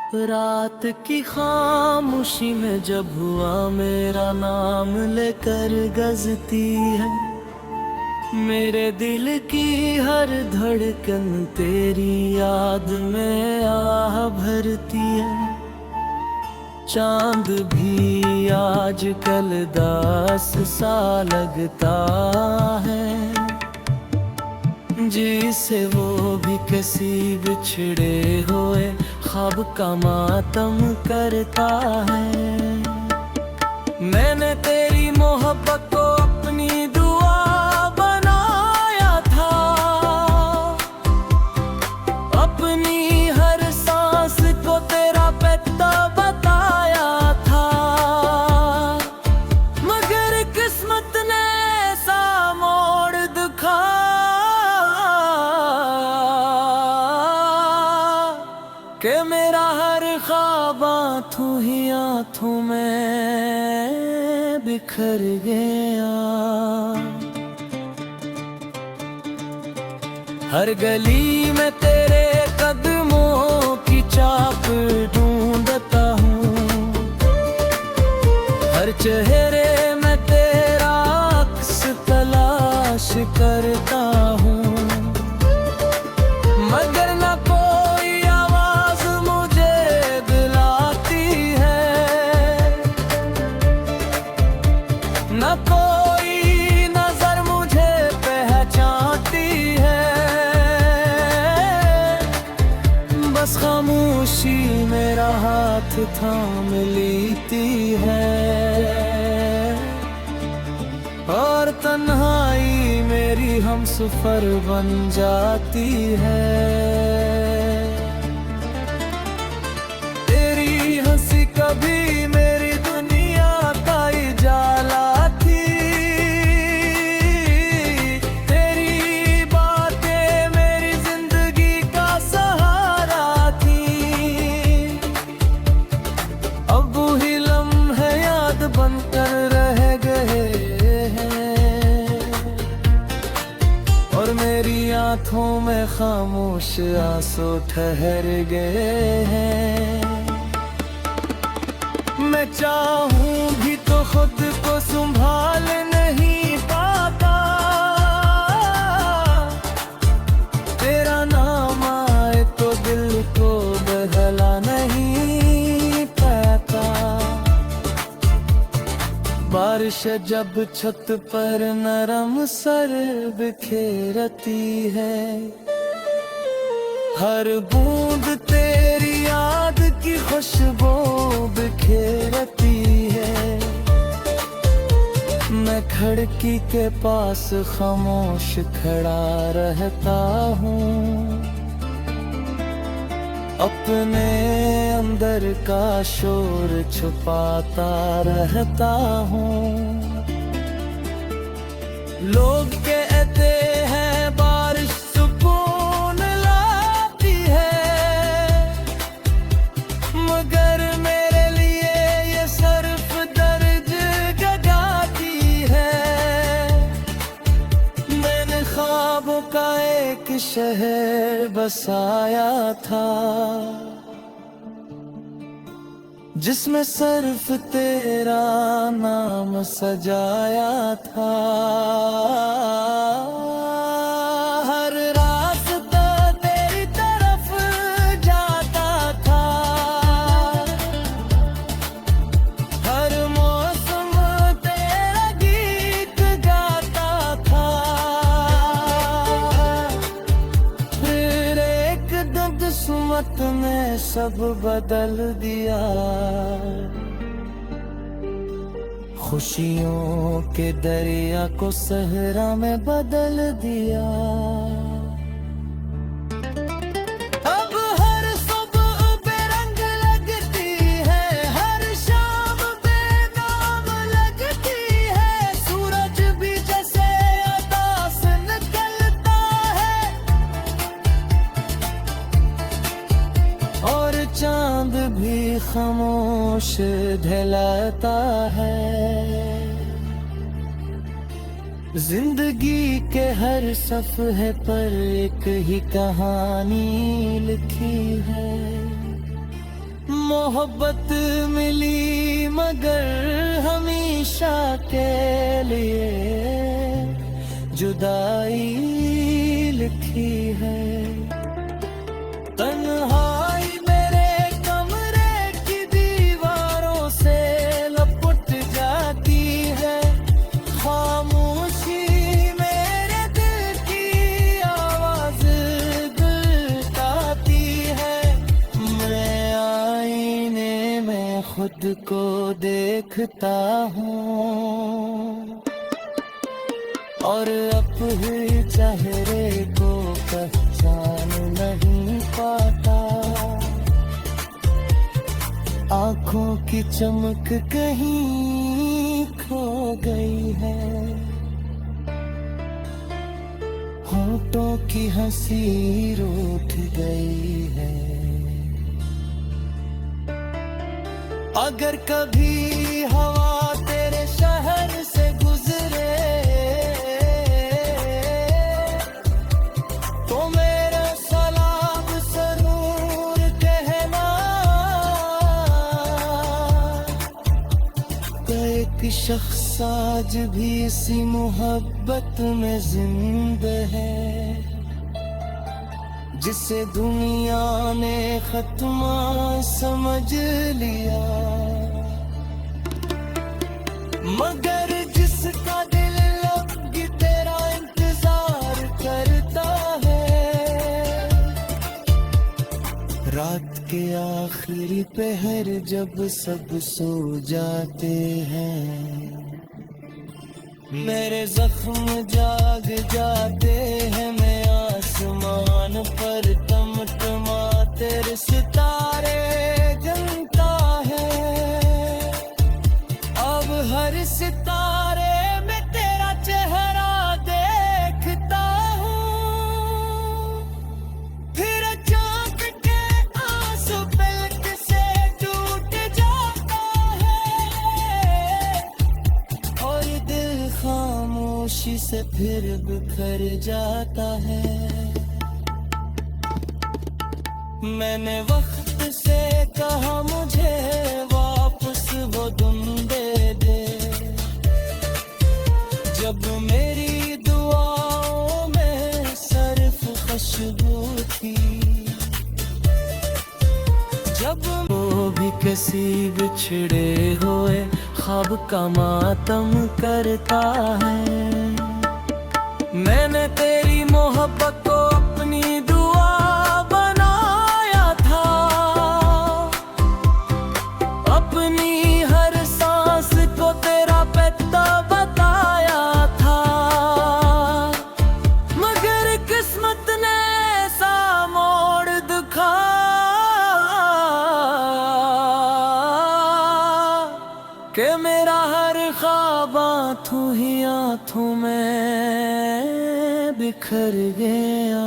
रात की खामोशी में जब हुआ मेरा नाम लेकर गजती है, मेरे दिल की हर धड़कन तेरी याद में आह भरती है। चांद भी आजकल दास सा लगता है, जिसे वो भी किसी बिछड़े हुए ख्वाब का मातम करता है। मैंने तेरी मोहब्बत को अपनी दुआ बनाया था, अपनी हर सांस को तेरा पता बताया था, मगर किस्मत ने ऐसा मोड़ दिखा कि मेरा हर ख्वाब आँखों में बिखर गया। हर गली में तेरे कदमों की चाप ढूंढता हूँ, हर चेहरे में तेरा अक्स तलाश करता हूँ, मगर न कोई आवाज मुझे दिलाती है, न कोई नजर मुझे पहचानती है। बस खामोशी मेरा हाथ थाम लेती है, और तन्हाई मेरी हमसफर बन जाती है। तेरी हंसी कभी मेरी दुनिया का उजाला थी, तेरी बातें मेरी जिंदगी का सहारा थी। अब वही लम्हे याद बनकर रह गए हैं, और मेरी आंखों में खामोश आंसू ठहर गए हैं। मैं चाहूं भी तो खुद को संभाल नहीं पाता, तेरा नाम आए तो दिल को बहला नहीं पाता। बारिश जब छत पर नरम सर बिखेरती है, हर बूंद तेरी याद की खुशबू बिखेरती है। मैं खिड़की के पास खामोश खड़ा रहता हूँ, अपने अंदर का शोर छुपाता रहता हूँ। लोग कहते हैं बारिश सुकून लाती है, मगर मेरे लिए ये सिर्फ दर्द जगाती है। मैंने ख्वाबों का एक शहर बसाया था, जिसमें सिर्फ तेरा नाम सजाया था। हर रास्ता तेरी तरफ जाता था, हर मौसम तेरा गीत गाता था। फिर एक दिन किस्मत ने सब बदल दिया, खुशियों के दरिया को सहरा में बदल दिया। अब हर सुबह बेरंग लगती है, हर शाम बेनाम लगती है। सूरज भी जैसे अदा से निकलता है, और चांद भी खामोश ढलाता है। जिंदगी के हर सफ़हे पर एक ही कहानी लिखी है, मोहब्बत मिली मगर हमेशा के लिए जुदाई लिखी है। तन्हाई मेरे कमरे की दीवारों से लपट जाती है, खामोशी मेरे दिल की आवाज गलकाती है। मैं आईने में खुद को देखता हूँ और अपने चेहरे को पहचान नहीं पाता। आंखों की चमक कहीं खो गई है, होठों की हंसी रूठ गई है। अगर कभी हवा तेरे शहर से गुजरे तो मेरा सलाम जरूर कहना। एक शख्स आज भी इसी मोहब्बत में जिंदा है, जिसे दुनिया ने खत्मा समझ लिया। मगर जिसका दिल अब तेरा इंतजार करता है, रात के आखिरी पहर जब सब सो जाते हैं, मेरे जख्म जाग जाते हैं। मैं आसमान पर टमटमाते सितारे जलता है, अब हर सितारे में तेरा चेहरा देखता हूँ। फिर चाँद के आंसू पलक से टूट जाता है और दिल खामोशी से फिर बिखर जाता है। मैंने वक्त से कहा मुझे वापस वो दिन दे दे, जब मेरी दुआओं में सिर्फ खुशबू थी। जब वो भी किसी बिछड़े हुए ख्वाब का मातम करता है, मैंने तेरी मोहब्बत को अपनी दुआ बनाया था। अपनी हर सांस को तेरा पता बताया था, मगर किस्मत ने ऐसा मोड़ दिखा कि मेरा हर ख्वाब आंखों ही आंखों में बिखर गया।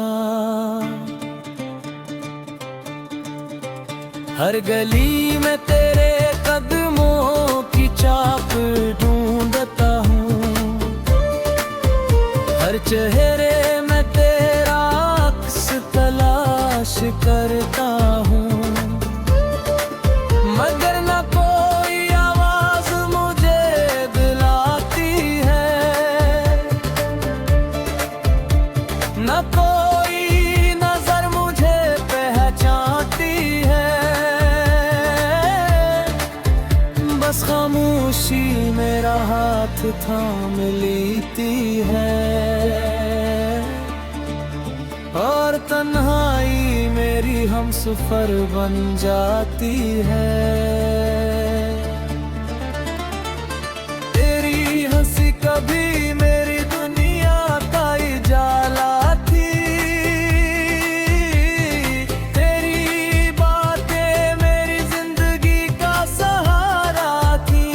हर गली में तेरे कदमों की चाप ढूंढता हूँ, हर चेहरे में तेरा अक्स तलाश करता हूँ, मगर न कोई आवाज मुझे दिलाती है, न कोई नजर मुझे पहचानती है। बस खामोशी मेरा हाथ थाम लेती है और तन्हाई मेरी हमसफर बन जाती है। तेरी हंसी कभी मेरी दुनिया का उजाला थी, तेरी बातें मेरी जिंदगी का सहारा थी।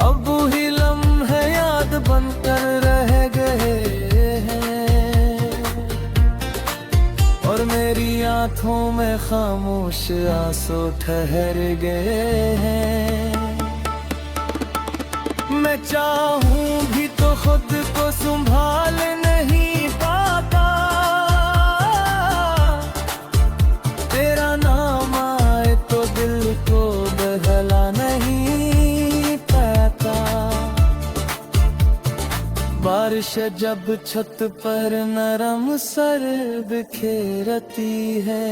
अब वही लम्हे याद बनकर रह गए हैं और मेरी आंखों में खामोश आंसू ठहर गए हैं। मैं चाहूं भी तो खुद को संभाल नहीं पाता, तेरा बारिश जब छत पर नरम सर बिखेरती है,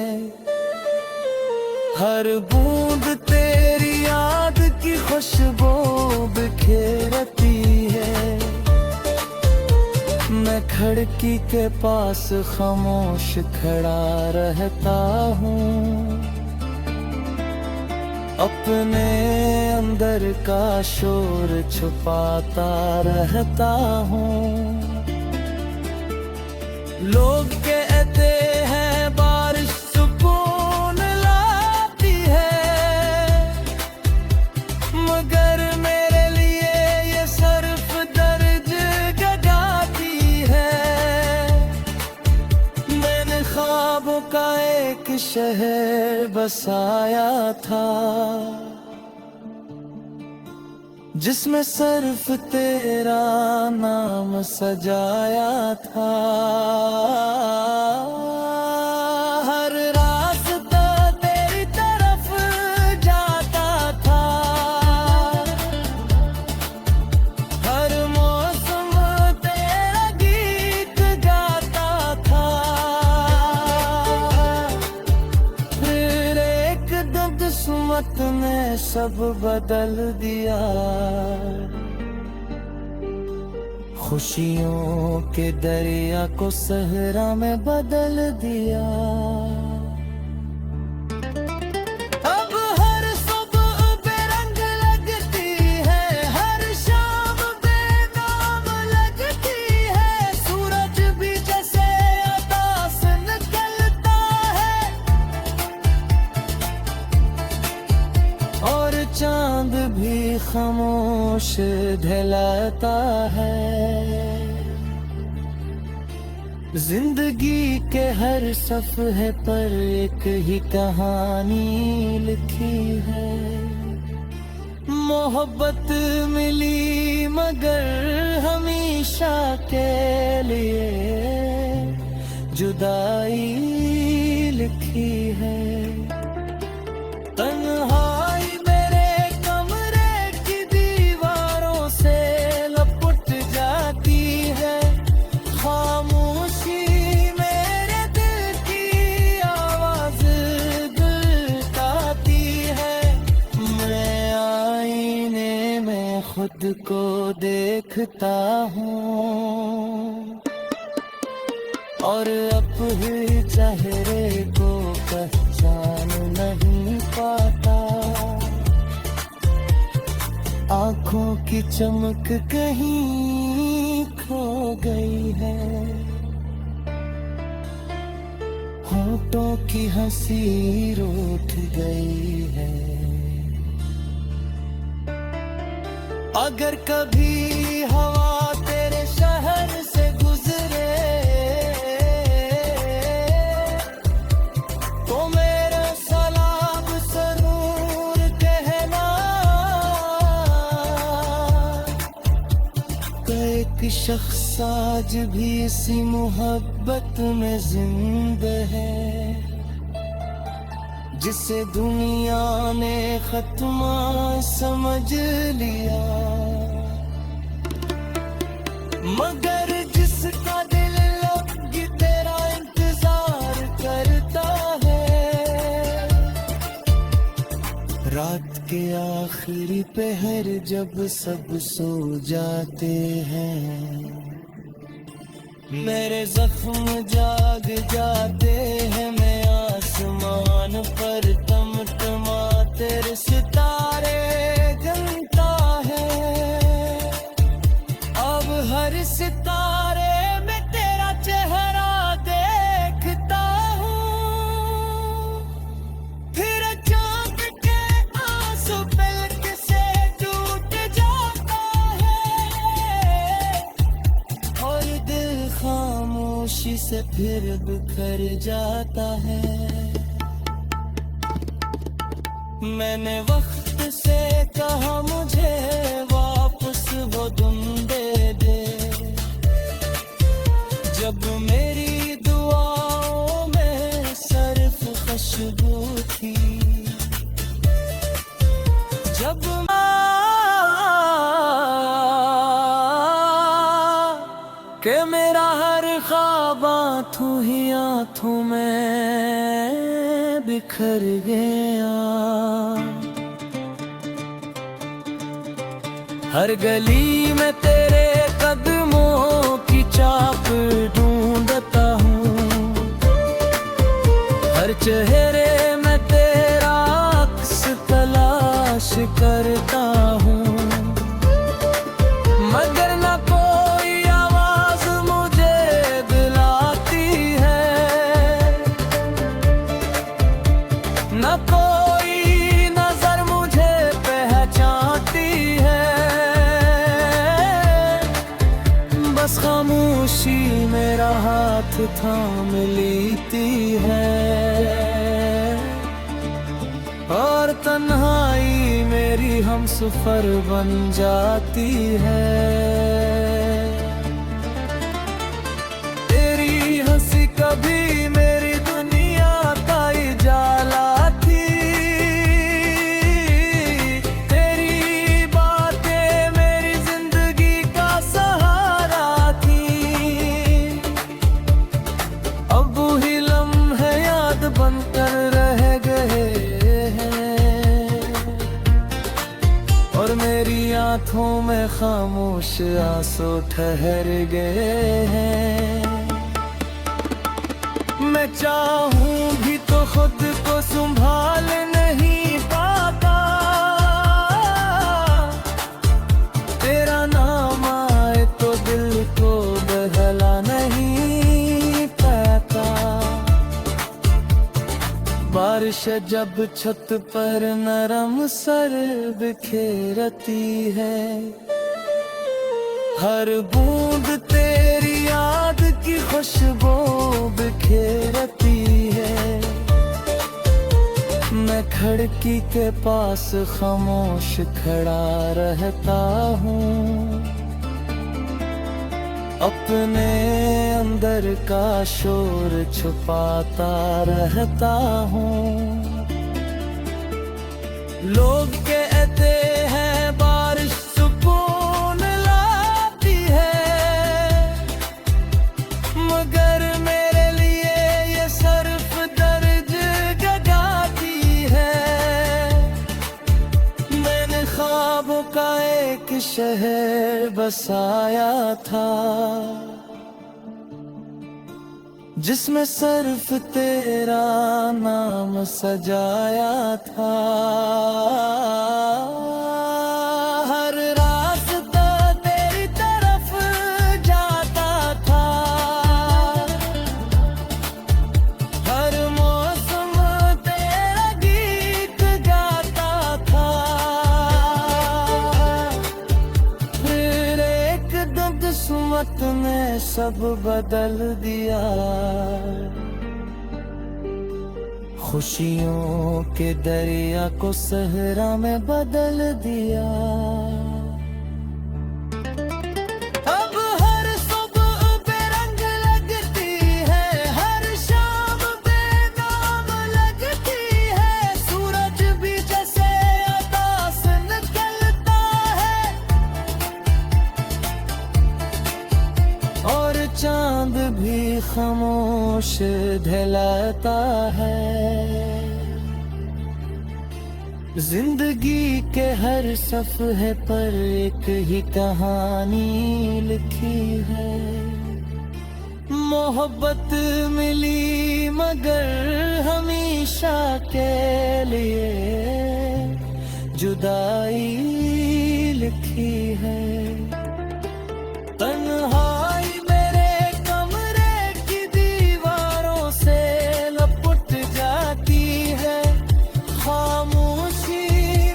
हर बूंद तेरी याद की खुशबू बिखेरती है। मैं खिड़की के पास खामोश खड़ा रहता हूँ, अपने अंदर का शोर छुपाता रहता हूँ। लोग कहते हैं बारिश सुकून लाती है, मगर मेरे लिए ये सिर्फ दर्द जगाती है। मैंने ख्वाबों का एक शहर बसाया था, जिसमें सिर्फ तेरा नाम सजाया था। हर रास्ता तेरी तरफ जाता था, हर मौसम तेरा गीत गाता था। फिर एक दिन किस्मत ने सब बदल दिया, खुशियों के दरिया को सहरा में बदल दिया। अब हर सुबह बेरंग लगती है, हर शाम बेनाम लगती है। सूरज भी जैसे अदा से निकलता है, और चांद भी खामोश ढलाता है। जिंदगी के हर सफ़े पर एक ही कहानी लिखी है। मोहब्बत मिली मगर हमेशा के लिए जुदाई लिखी है। तन्हाई मेरे कमरे की दीवारों से लपट जाती है, खामोशी मेरे दिल की आवाज दिलकाती है। मैं आईने में खुद को देखता हूँ, और अपने चेहरे को पहचान नहीं पाता। आँखों की चमक कहीं खो गई है, होठों की हंसी रूठ गई है। अगर कभी हवा तेरे शहर से गुजरे, तो मेरा सलाम जरूर कहना। एक शख्स आज भी इसी मोहब्बत में जिंदा है, जिसे दुनिया ने खत्मा समझ लिया। मगर जिसका दिल लगी तेरा इंतजार करता है, रात के आखिरी पहर जब सब सो जाते हैं, मेरे जख्म जाग जाते हैं। मैं आसमान पर टमटमाते सितारे गिनता है, अब हर सितारे में तेरा चेहरा देखता हूँ। फिर चांद के आंसू पलक से टूट जाता है, और दिल खामोशी से फिर बिखर जाता है। मैंने वक्त से कहा मुझे वापस वो दिन दे दे, जब मेरी दुआओं में सिर्फ खुशबू थी। जब ख्वाब आंखों ही आंखों में बिखर गया। हर गली में तेरे कदमों की चाप ढूंढता हूँ, हर चेहरे में तेरा अक्स तलाश करता हूँ, मगर न कोई आवाज मुझे दिलाती है, न कोई नजर मुझे पहचानती है। बस खामोशी मेरा हाथ थाम लेती है और तन्हाई मेरी हमसफर बन जाती है। तेरी हंसी कभी मेरी दुनिया का उजाला थी, तेरी बातें मेरी जिंदगी का सहारा थी। अब वही लम्हे याद बनकर रह गए और मेरी आंखों में खामोश आंसू ठहर गए हैं। मैं चाहूं भी तो खुद को संभाल नहीं पाता, तेरा नाम आए तो दिल को बहला नहीं पाता। बारिश जब छत पर नरम सर बिखेरती है, हर बूंद तेरी याद की खुशबू बिखेरती है। मैं खिड़की के पास खामोश खड़ा रहता हूँ, अपने अंदर का शोर छुपाता रहता हूँ। लोग कहते हैं बारिश सुकून लाती है, मगर मेरे लिए ये सिर्फ दर्द जगाती है। मैंने ख्वाबों का एक शहर बसाया था, जिसमें सिर्फ तेरा नाम सजाया था। हर रास्ता तेरी तरफ जाता था, हर मौसम तेरा गीत गाता था। फिर एक दिन किस्मत ने सब बदल दिया, खुशियों के दरिया को सहरा में बदल दिया। अब हर सुबह बेरंग लगती है, हर शाम बेनाम लगती है। सूरज भी जैसे अता से निकलता है और चांद भी खामोश ढलाता है। जिंदगी के हर सफ़े पर एक ही कहानी लिखी है। मोहब्बत मिली मगर हमेशा के लिए जुदाई लिखी है। तन्हाई मेरे कमरे की दीवारों से लपट जाती है, खामोशी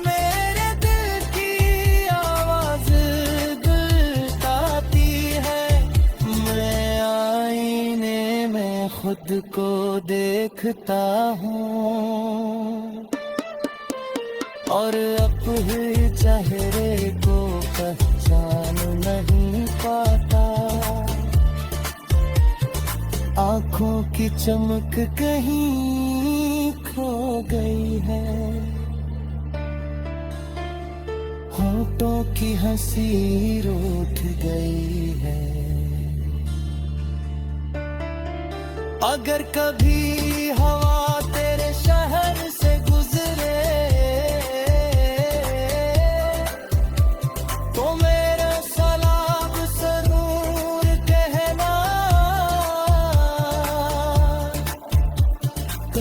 मेरे दिल की आवाज गुलताती है। मैं आईने में खुद को देखता हूँ और अपने चेहरे को पहचान नहीं पाता। आँखों की चमक कहीं खो गई है, होठों की हंसी रूठ गई है। अगर कभी हवा तेरे शहर से गुजरे तो मेरा सलाम जरूर कहना।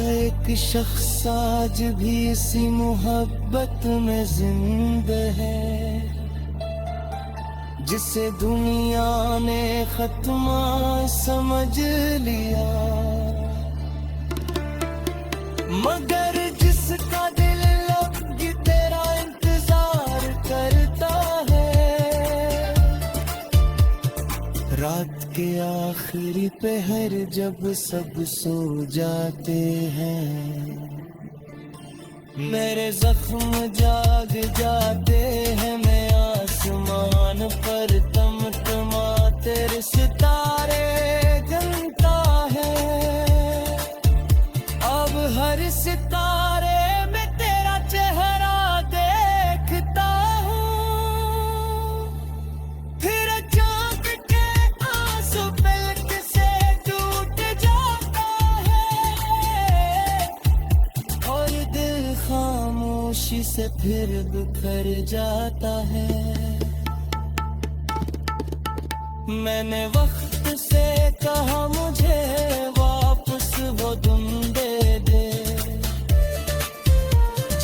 एक शख्स आज भी इसी मोहब्बत में जिंदा है जिसे दुनिया ने खत्मा समझ लिया, मगर जिसका दिल लब तेरा इंतजार करता है। रात के आखिरी पहर जब सब सो जाते हैं, मेरे जख्म जाग जाते हैं। मैं आसमान पर टमटमाते सितारे गिनता है, अब हर सितारे में तेरा चेहरा देखता हूँ। फिर चाँद के आंसू पलक से टूट जाता है और दिल खामोशी से फिर बिखर जाता है। मैंने वक्त से कहा मुझे वापस वो तुम दे दे,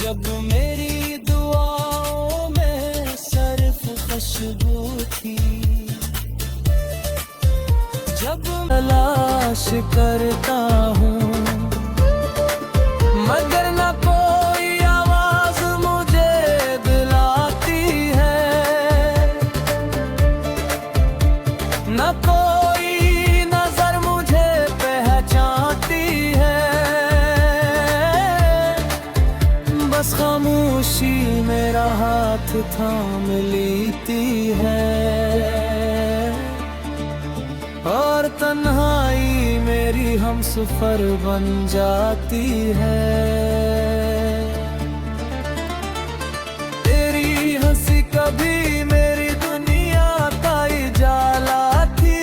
जब मेरी दुआओं में सिर्फ खुशबू थी। जब तलाश करता हूँ मगर ना कोई आवाज मुझे दिलाती है, न कोई नजर मुझे पहचानती है। बस खामोशी मेरा हाथ थाम लेती है और तन्हाई मेरी हमसफर बन जाती है। तेरी हंसी कभी मेरी दुनिया का उजाला थी,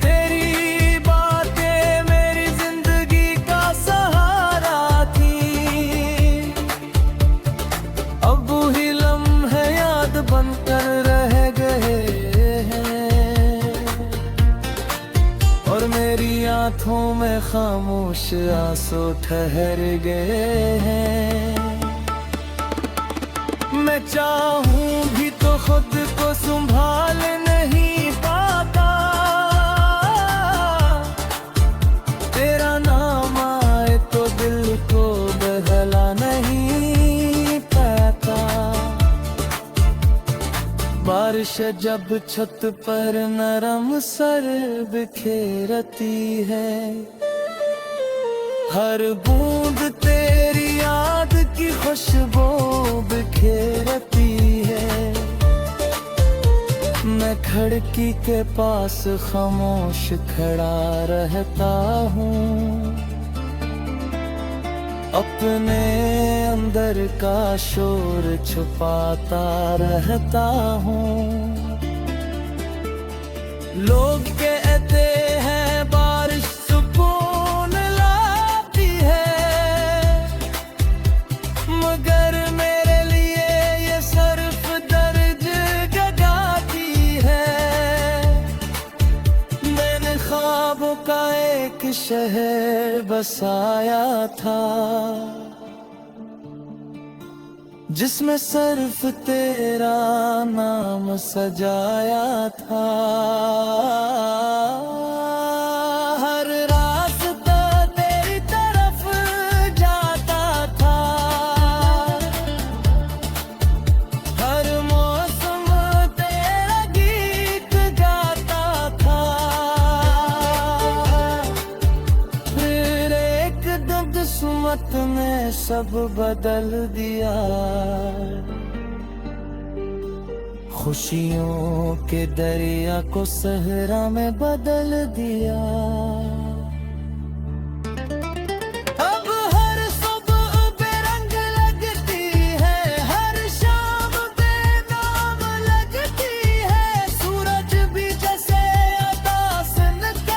तेरी बातें मेरी जिंदगी का सहारा थी। अब वही लम्हे याद बनकर रह गए और मेरी आंखों में खामोश आंसू ठहर गए हैं। मैं चाहूं भी तो खुद को संभाल नहीं पाता, तेरा नाम आए तो दिल को बहला नहीं पाता। बारिश जब छत पर नरम सर बिखेरती है, हर बूंद तेरी याद की खुशबू बिखेरती है। मैं खिड़की के पास खामोश खड़ा रहता हूँ, अपने अंदर का शोर छुपाता रहता हूँ। लोग कहते हैं बारिश सुकून लाती है, मगर मेरे लिए ये सिर्फ दर्द जगाती है। मैंने ख्वाबों का एक शहर बसाया था जिसमें सिर्फ तेरा नाम सजाया था। हर रास्ता तेरी तरफ जाता था, हर मौसम तेरा गीत गाता था। फिर एक दिन किस्मत ने सब बदल दिया, खुशियों के दरिया को सहरा में बदल दिया। अब हर सुबह बेरंग लगती है, हर शाम बेनाम लगती है। सूरज भी जैसे अदा से निकल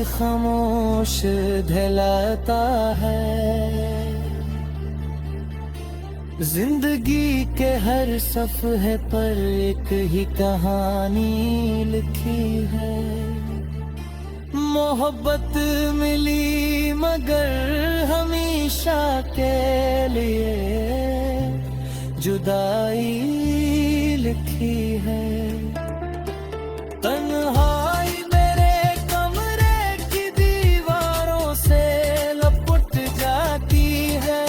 खामोश दिलाता है। जिंदगी के हर सफ़हे पर एक ही कहानी लिखी है। मोहब्बत मिली मगर हमेशा के लिए जुदाई लिखी है। तन्हाई मेरे कमरे की दीवारों से लपट जाती है।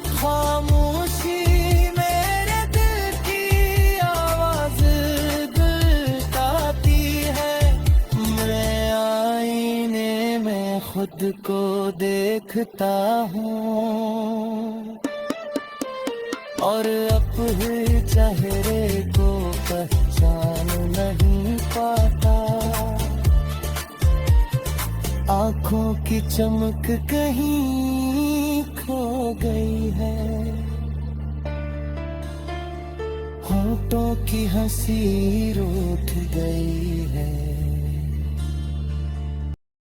खामोशी मेरे दिल की आवाज गलकाती है। मैं आईने में खुद को देखता हूँ और अपने चेहरे को पहचान नहीं पाता। आँखों की चमक कहीं खो गई है। होठों की हंसी रूठ गई है।